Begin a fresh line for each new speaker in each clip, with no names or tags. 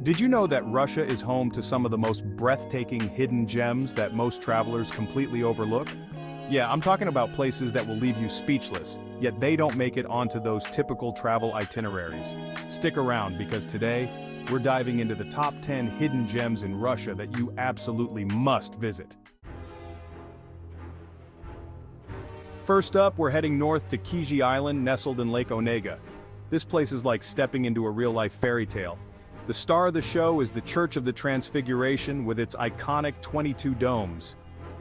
Did you know that Russia is home to some of the most breathtaking hidden gems that most travelers completely overlook? Yeah, I'm talking about places that will leave you speechless, yet they don't make it onto those typical travel itineraries. Stick around because today, we're diving into the top 10 hidden gems in Russia that you absolutely must visit. First up, we're heading north to Kiji Island, nestled in Lake Onega. This place is like stepping into a real-life fairy tale. The star of the show is the Church of the Transfiguration with its iconic 22 domes.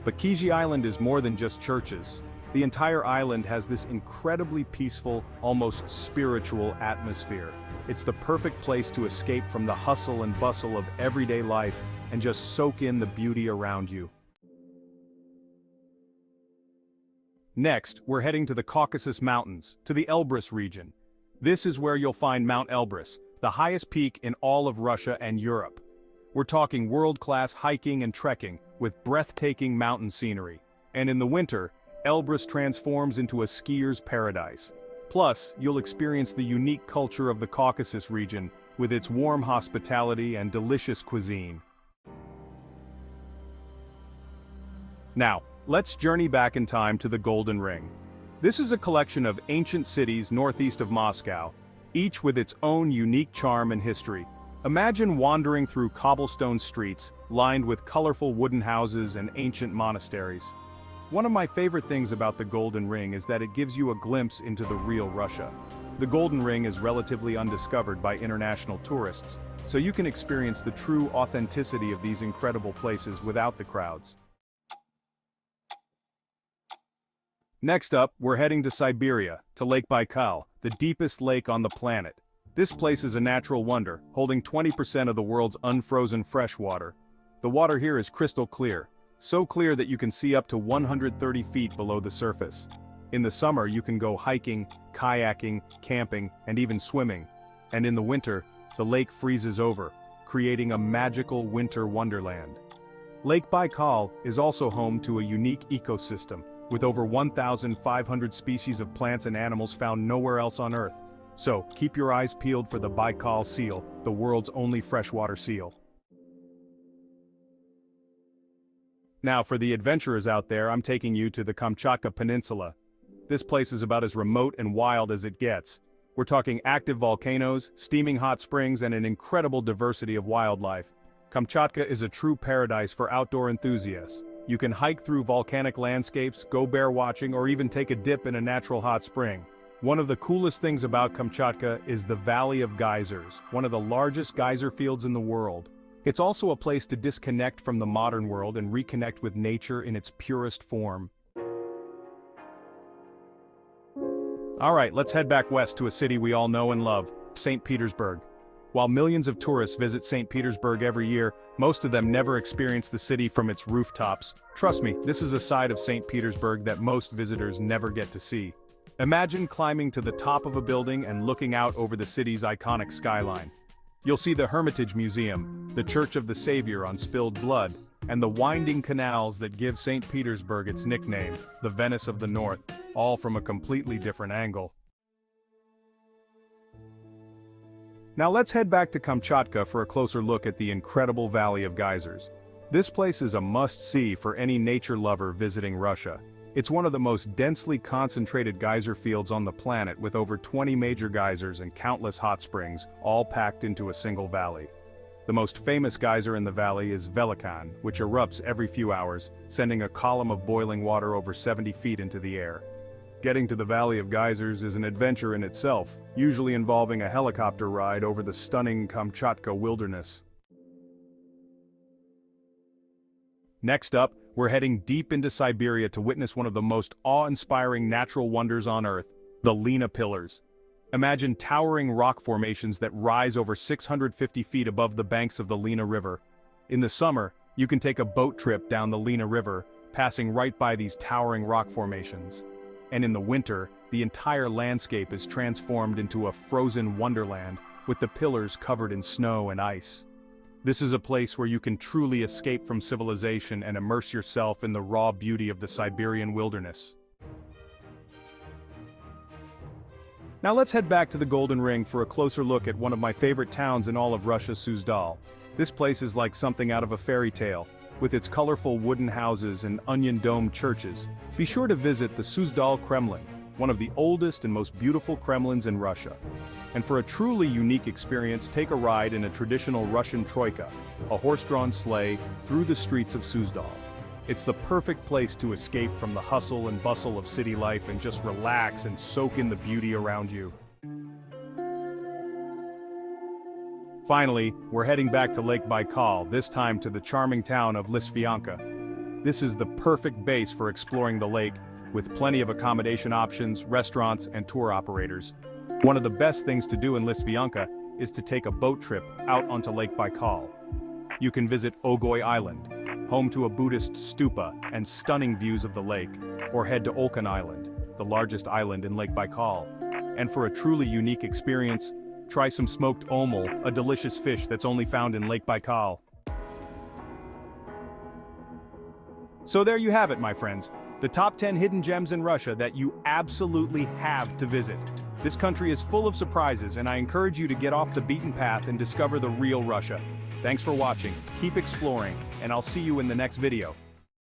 But Kiji Island is more than just churches. The entire island has this incredibly peaceful, almost spiritual atmosphere. It's the perfect place to escape from the hustle and bustle of everyday life and just soak in the beauty around you. Next, we're heading to the Caucasus Mountains, to the Elbrus region. This is where you'll find Mount Elbrus, the highest peak in all of Russia and Europe. We're talking world-class hiking and trekking, with breathtaking mountain scenery. And in the winter, Elbrus transforms into a skier's paradise. Plus, you'll experience the unique culture of the Caucasus region, with its warm hospitality and delicious cuisine. Now, let's journey back in time to the Golden Ring. This is a collection of ancient cities northeast of Moscow, each with its own unique charm and history. Imagine wandering through cobblestone streets, lined with colorful wooden houses and ancient monasteries. One of my favorite things about the Golden Ring is that it gives you a glimpse into the real Russia. The Golden Ring is relatively undiscovered by international tourists, so you can experience the true authenticity of these incredible places without the crowds. Next up, we're heading to Siberia, to Lake Baikal, the deepest lake on the planet. This place is a natural wonder, holding 20% of the world's unfrozen fresh water. The water here is crystal clear, so clear that you can see up to 130 feet below the surface. In the summer, you can go hiking, kayaking, camping, and even swimming. And in the winter, the lake freezes over, creating a magical winter wonderland. Lake Baikal is also home to a unique ecosystem, with over 1,500 species of plants and animals found nowhere else on Earth. So, keep your eyes peeled for the Baikal seal, the world's only freshwater seal. Now for the adventurers out there, I'm taking you to the Kamchatka Peninsula. This place is about as remote and wild as it gets. We're talking active volcanoes, steaming hot springs, and an incredible diversity of wildlife. Kamchatka is a true paradise for outdoor enthusiasts. You can hike through volcanic landscapes, go bear watching, or even take a dip in a natural hot spring. One of the coolest things about Kamchatka is the Valley of Geysers, one of the largest geyser fields in the world. It's also a place to disconnect from the modern world and reconnect with nature in its purest form. Alright, let's head back west to a city we all know and love, St. Petersburg. While millions of tourists visit St. Petersburg every year, most of them never experience the city from its rooftops. Trust me, this is a side of St. Petersburg that most visitors never get to see. Imagine climbing to the top of a building and looking out over the city's iconic skyline. You'll see the Hermitage Museum, the Church of the Savior on spilled blood, and the winding canals that give St. Petersburg its nickname, the Venice of the North, all from a completely different angle. Now let's head back to Kamchatka for a closer look at the incredible Valley of Geysers. This place is a must-see for any nature lover visiting Russia. It's one of the most densely concentrated geyser fields on the planet, with over 20 major geysers and countless hot springs, all packed into a single valley. The most famous geyser in the valley is Velikan, which erupts every few hours, sending a column of boiling water over 70 feet into the air. Getting to the Valley of Geysers is an adventure in itself, usually involving a helicopter ride over the stunning Kamchatka wilderness. Next up, we're heading deep into Siberia to witness one of the most awe-inspiring natural wonders on Earth, the Lena Pillars. Imagine towering rock formations that rise over 650 feet above the banks of the Lena River. In the summer, you can take a boat trip down the Lena River, passing right by these towering rock formations. And in the winter, the entire landscape is transformed into a frozen wonderland, with the pillars covered in snow and ice. This is a place where you can truly escape from civilization and immerse yourself in the raw beauty of the Siberian wilderness. Now let's head back to the Golden Ring for a closer look at one of my favorite towns in all of Russia, Suzdal. This place is like something out of a fairy tale, with its colorful wooden houses and onion-domed churches. Be sure to visit the Suzdal Kremlin, one of the oldest and most beautiful Kremlins in Russia. And for a truly unique experience, take a ride in a traditional Russian troika, a horse-drawn sleigh, through the streets of Suzdal. It's the perfect place to escape from the hustle and bustle of city life and just relax and soak in the beauty around you. Finally, we're heading back to Lake Baikal, this time to the charming town of Lisvyanka. This is the perfect base for exploring the lake, with plenty of accommodation options, restaurants, and tour operators. One of the best things to do in Lisvyanka is to take a boat trip out onto Lake Baikal. You can visit Ogoy Island, home to a Buddhist stupa and stunning views of the lake, or head to Olkan Island, the largest island in Lake Baikal. And for a truly unique experience, try some smoked omul, a delicious fish that's only found in Lake Baikal. So there you have it, my friends. The top 10 hidden gems in Russia that you absolutely have to visit. This country is full of surprises, and I encourage you to get off the beaten path and discover the real Russia. Thanks for watching, keep exploring, and I'll see you in the next video.